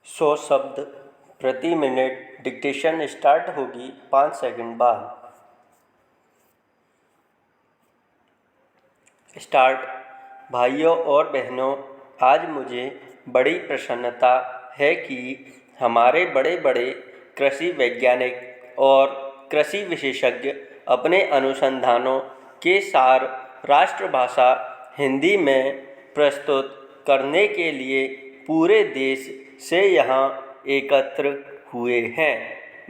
100 शब्द प्रति minute. Dictation start होगी 5 सेकंड बाद। स्टार्ट। भाइयों और बहनों, आज मुझे बड़ी प्रसन्नता है कि हमारे बड़े बड़े कृषि वैज्ञानिक और कृषि विशेषज्ञ अपने अनुसंधानों के सार राष्ट्रभाषा हिंदी में प्रस्तुत करने के लिए पूरे देश से यहाँ एकत्र हुए हैं।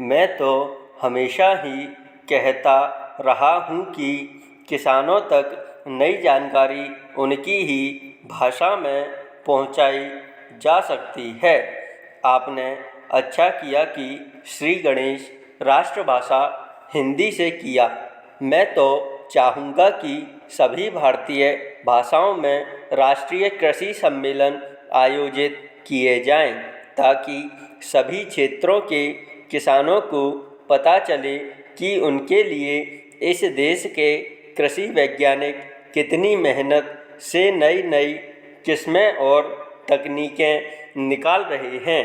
मैं तो हमेशा ही कहता रहा हूँ कि किसानों तक नई जानकारी उनकी ही भाषा में पहुँचाई जा सकती है। आपने अच्छा किया कि श्री गणेश राष्ट्रभाषा हिंदी से किया। मैं तो चाहूँगा कि सभी भारतीय भाषाओं में राष्ट्रीय कृषि सम्मेलन आयोजित किए जाएं, ताकि सभी क्षेत्रों के किसानों को पता चले कि उनके लिए इस देश के कृषि वैज्ञानिक कितनी मेहनत से नई नई किस्में और तकनीकें निकाल रहे हैं।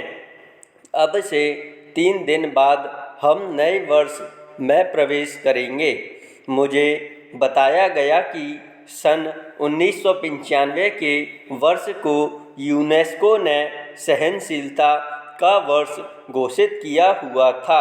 अब से 3 दिन बाद हम नए वर्ष में प्रवेश करेंगे। मुझे बताया गया कि सन 1995 के वर्ष को यूनेस्को ने सहनशीलता का वर्ष घोषित किया हुआ था।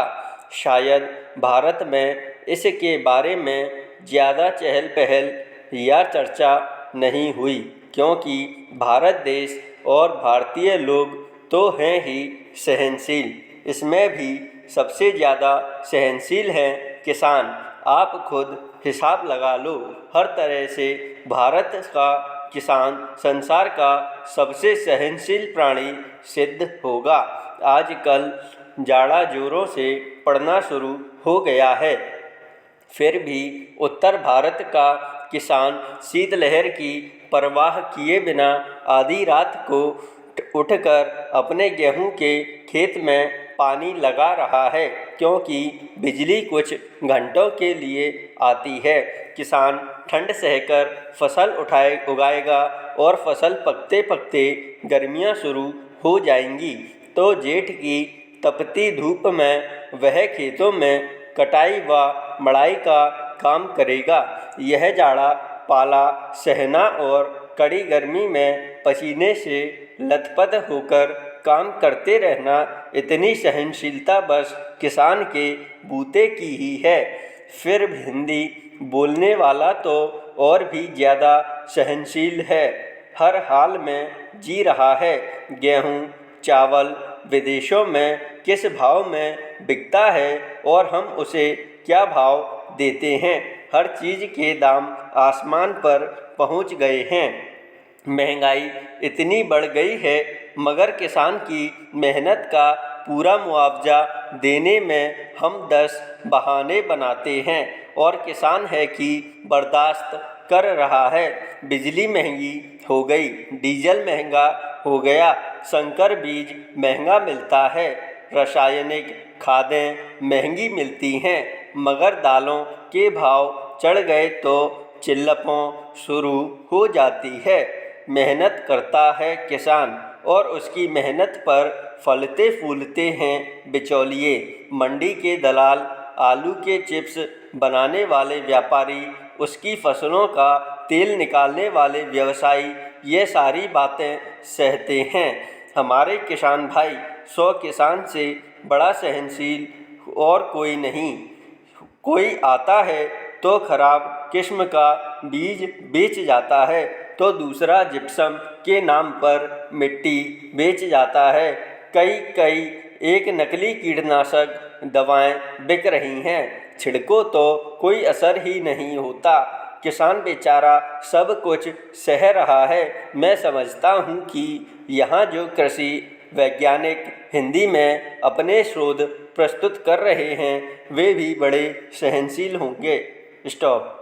शायद भारत में इसके बारे में ज़्यादा चहल पहल या चर्चा नहीं हुई, क्योंकि भारत देश और भारतीय लोग तो हैं ही सहनशील। इसमें भी सबसे ज़्यादा सहनशील हैं किसान। आप खुद हिसाब लगा लो, हर तरह से भारत का किसान संसार का सबसे सहनशील प्राणी सिद्ध होगा। आजकल जाड़ा जोरों से पड़ना शुरू हो गया है, फिर भी उत्तर भारत का किसान शीतलहर की परवाह किए बिना आधी रात को उठकर अपने गेहूं के खेत में पानी लगा रहा है, क्योंकि बिजली कुछ घंटों के लिए आती है। किसान ठंड सहकर फसल उगाएगा और फसल पकते पकते गर्मियां शुरू हो जाएंगी, तो जेठ की तपती धूप में वह खेतों में कटाई व मड़ाई का काम करेगा। यह जाड़ा पाला सहना और कड़ी गर्मी में पसीने से लथपथ होकर काम करते रहना, इतनी सहनशीलता बस किसान के बूते की ही है। फिर हिंदी बोलने वाला तो और भी ज़्यादा सहनशील है, हर हाल में जी रहा है। गेहूँ चावल विदेशों में किस भाव में बिकता है और हम उसे क्या भाव देते हैं, हर चीज़ के दाम आसमान पर पहुंच गए हैं। महंगाई इतनी बढ़ गई है, मगर किसान की मेहनत का पूरा मुआवजा देने में हम 10 बहाने बनाते हैं, और किसान है कि बर्दाश्त कर रहा है। बिजली महंगी हो गई, डीजल महंगा हो गया, संकर बीज महंगा मिलता है, रासायनिक खादें महंगी मिलती हैं, मगर दालों के भाव चढ़ गए तो चिल्लपों शुरू हो जाती है। मेहनत करता है किसान और उसकी मेहनत पर फलते फूलते हैं बिचौलिए, मंडी के दलाल, आलू के चिप्स बनाने वाले व्यापारी, उसकी फसलों का तेल निकालने वाले व्यवसायी, ये सारी बातें सहते हैं। हमारे किसान भाई 100 किसान से बड़ा सहनशील और कोई नहीं। कोई आता है तो खराब किस्म का बीज बेच जाता है, तो दूसरा जिप्सम के नाम पर मिट्टी बेच जाता है। कई एक नकली कीटनाशक दवाएं बिक रही हैं, छिड़को तो कोई असर ही नहीं होता। किसान बेचारा सब कुछ सह रहा है। मैं समझता हूँ कि यहाँ जो कृषि वैज्ञानिक हिंदी में अपने शोध प्रस्तुत कर रहे हैं, वे भी बड़े सहनशील होंगे। स्टॉप।